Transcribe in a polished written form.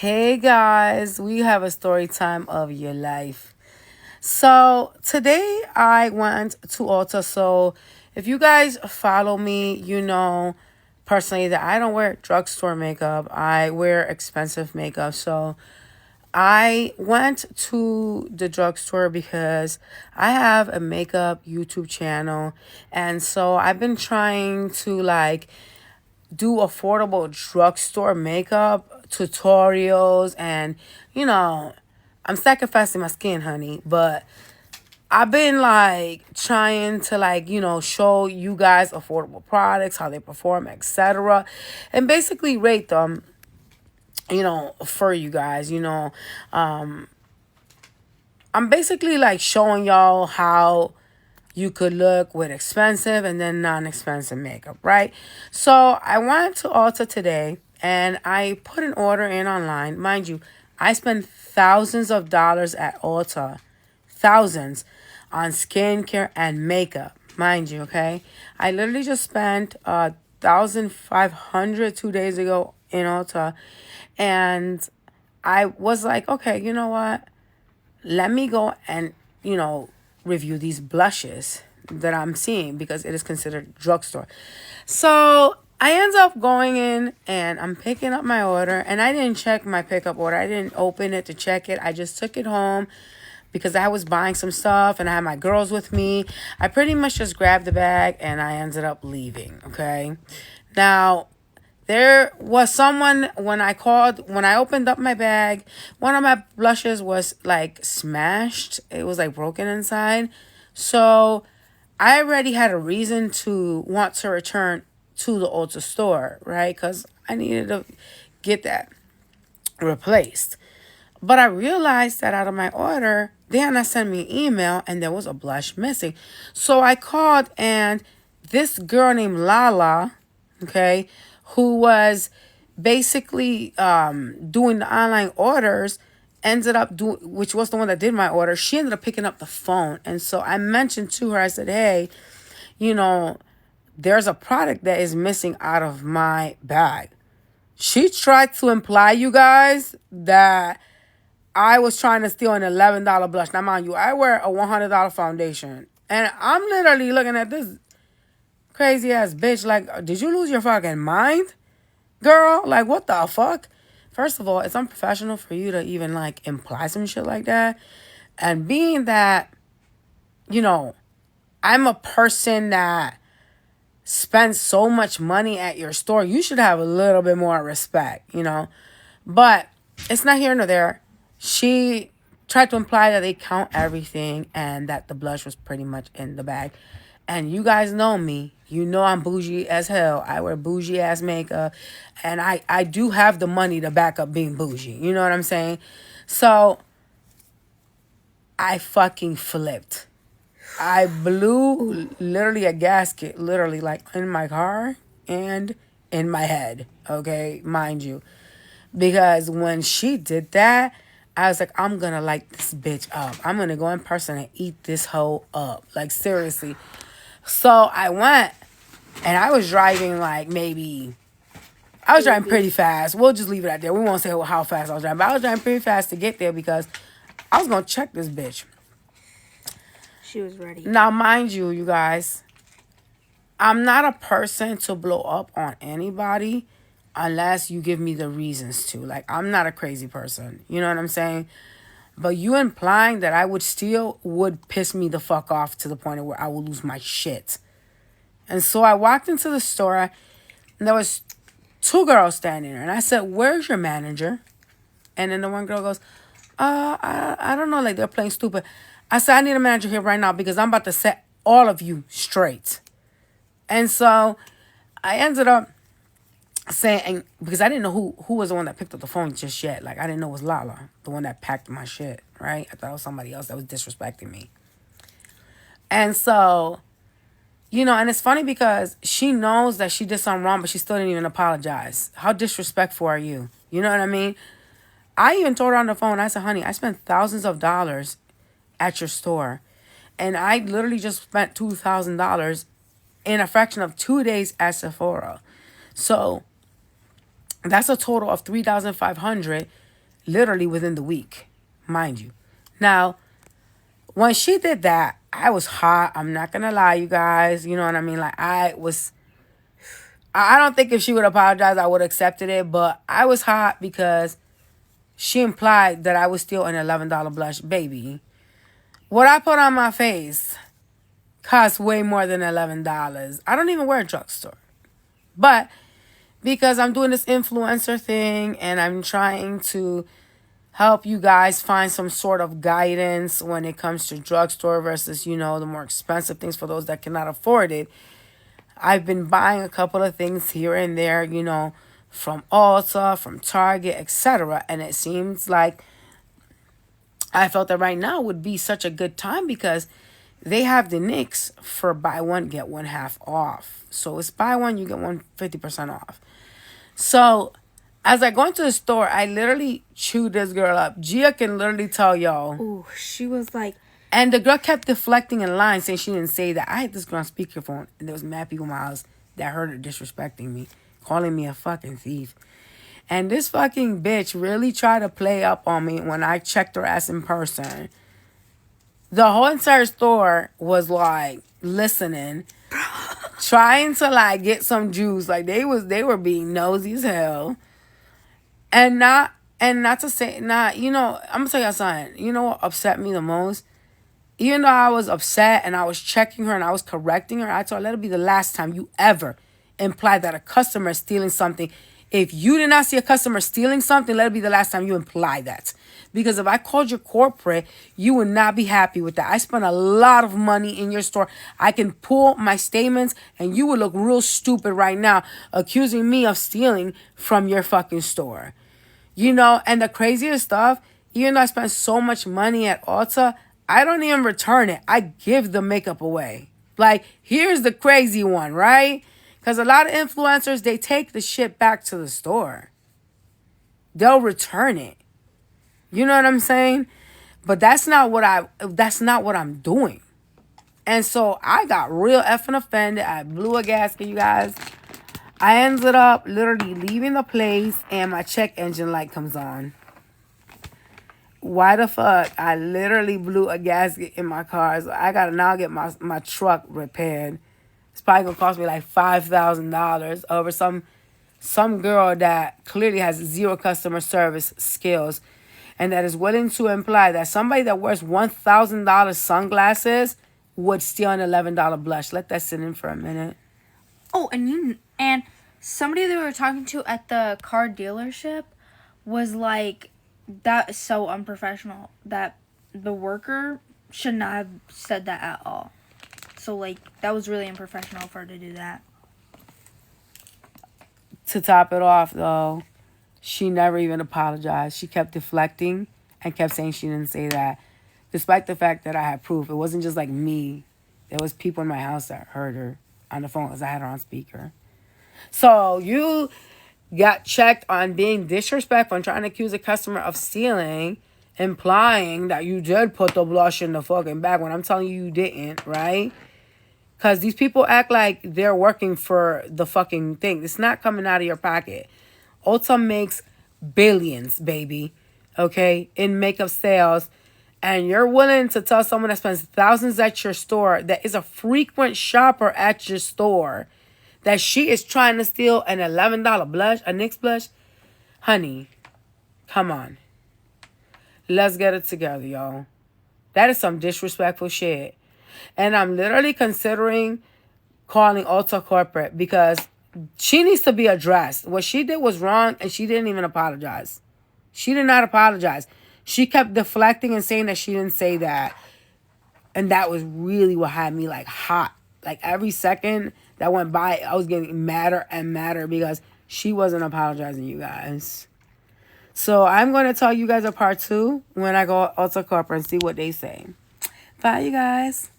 Hey guys, we have a story time of your life. So today I went to Ulta. So if you guys follow me, you know personally that I don't wear drugstore makeup. I wear expensive makeup. So I went to the drugstore because I have a makeup YouTube channel. And so I've been trying to do affordable drugstore makeup tutorials and you know I'm sacrificing my skin, honey, but I've been trying to show you guys affordable products, how they perform, etc. and basically rate them, for you guys. I'm basically showing y'all how you could look with expensive and then non-expensive makeup, right? So I went to Ulta today and I put an order in online. Mind you, I spent thousands of dollars at Ulta, thousands on skincare and makeup, mind you, okay? I literally just spent 1,500 2 days ago in Ulta, and I was like, okay, you know what? Let me go and, review these blushes that I'm seeing because it is considered drugstore. So I end up going in and I'm picking up my order, and I didn't check my pickup order. I didn't open it to check it. I just took it home because I was buying some stuff and I had my girls with me. I pretty much just grabbed the bag and I ended up leaving, okay? Now, there was someone when I opened up my bag, one of my blushes was smashed. It was broken inside. So I already had a reason to want to return to the Ulta store, right? Because I needed to get that replaced. But I realized that out of my order, they had not sent me an email and there was a blush missing. So I called, and this girl named Lala, okay, who was basically doing the online orders, ended up doing, which was the one that did my order. She ended up picking up the phone. And so I mentioned to her, I said, hey, you know, there's a product that is missing out of my bag. She tried to imply, you guys, that I was trying to steal an $11 blush. Now, mind you, I wear a $100 foundation. And I'm literally looking at this crazy ass bitch like, did you lose your fucking mind? Girl, what the fuck? First of all, it's unprofessional for you to even imply some shit like that. And being that, I'm a person that spends so much money at your store, you should have a little bit more respect. But it's not here nor there. She tried to imply that they count everything and that the blush was pretty much in the bag. And you guys know me. You know I'm bougie as hell. I wear bougie ass makeup. And I do have the money to back up being bougie. You know what I'm saying? So I fucking flipped. I blew literally a gasket, literally in my car and in my head. Okay, mind you. Because when she did that, I was like, I'm gonna light this bitch up. I'm gonna go in person and eat this hoe up. Seriously. So I went and I was driving I was driving pretty fast. We'll just leave it at there. We won't say how fast I was driving. But I was driving pretty fast to get there because I was gonna check this bitch. She was ready. Now, mind you, you guys, I'm not a person to blow up on anybody unless you give me the reasons to. I'm not a crazy person. You know what I'm saying? But you implying that I would steal would piss me the fuck off to the point of where I would lose my shit. And so I walked into the store and there was two girls standing there. And I said, where's your manager? And then the one girl goes, I don't know. They're playing stupid. I said, I need a manager here right now because I'm about to set all of you straight. And so I ended up saying, because I didn't know who was the one that picked up the phone just yet. I didn't know it was Lala, the one that packed my shit, right? I thought it was somebody else that was disrespecting me. And so, and it's funny because she knows that she did something wrong, but she still didn't even apologize. How disrespectful are you? You know what I mean? I even told her on the phone, I said, honey, I spent thousands of dollars at your store. And I literally just spent $2,000 in a fraction of 2 days at Sephora. So that's a total of $3,500 literally within the week, mind you. Now, when she did that, I was hot. I'm not gonna lie, you guys. You know what I mean? Like, I don't think if she would apologize, I would have accepted it. But I was hot because she implied that I was still an $11 blush. Baby, what I put on my face costs way more than $11. I don't even wear a drugstore. But because I'm doing this influencer thing and I'm trying to help you guys find some sort of guidance when it comes to drugstore versus, the more expensive things for those that cannot afford it. I've been buying a couple of things here and there, from Ulta, from Target, etc. And it seems like I felt that right now would be such a good time because they have the NYX for buy one, get one half off. So it's buy one, you get one 50% off. So as I go into the store, I literally chewed this girl up. Gia can literally tell y'all. Ooh, she was like, And the girl kept deflecting in line, saying she didn't say that. I had this girl on speakerphone, and there was mad people in my house that heard her disrespecting me, calling me a fucking thief. And this fucking bitch really tried to play up on me when I checked her ass in person. The whole entire store was like listening, trying to like get some juice. Like they were being nosy as hell. And not to say, I'm gonna tell y'all something. You know what upset me the most? Even though I was upset and I was checking her and I was correcting her, I told her, let it be the last time you ever imply that a customer is stealing something. If you did not see a customer stealing something, let it be the last time you imply that. Because if I called your corporate, you would not be happy with that. I spent a lot of money in your store. I can pull my statements and you would look real stupid right now accusing me of stealing from your fucking store. And the craziest stuff, even though I spent so much money at Ulta, I don't even return it. I give the makeup away. Like, here's the crazy one, right? Because a lot of influencers, they take the shit back to the store. They'll return it. You know what I'm saying? But that's not what I'm doing. And so I got real effing offended. I blew a gasket, you guys. I ended up literally leaving the place and my check engine light comes on. Why the fuck? I literally blew a gasket in my car. So I gotta now get my truck repaired. It's probably gonna cost me like $5,000 over some girl that clearly has zero customer service skills and that is willing to imply that somebody that wears $1,000 sunglasses would steal an $11 blush. Let that sit in for a minute. oh, and somebody they were talking to at the car dealership was like, that is so unprofessional. That the worker should not have said that at all. So, like, that was really unprofessional for her to do that. To top it off, though, she never even apologized. She kept deflecting and kept saying she didn't say that, despite the fact that I had proof. It wasn't just like me. There was people in my house that heard her on the phone because I had her on speaker. So you got checked on being disrespectful and trying to accuse a customer of stealing, implying that you did put the blush in the fucking bag when I'm telling you didn't, right? Because these people act like they're working for the fucking thing. It's not coming out of your pocket. Ulta makes billions, baby, okay, in makeup sales. And you're willing to tell someone that spends thousands at your store, that is a frequent shopper at your store, that she is trying to steal an $11 blush, a NYX blush? Honey, come on. Let's get it together, y'all. That is some disrespectful shit. And I'm literally considering calling Ulta corporate because she needs to be addressed. What she did was wrong and she didn't even apologize. She did not apologize. She kept deflecting and saying that she didn't say that. And that was really what had me like hot. Like every second that went by, I was getting madder and madder because she wasn't apologizing, you guys. So I'm going to tell you guys a part 2 when I go Ulta corporate and see what they say. Bye, you guys.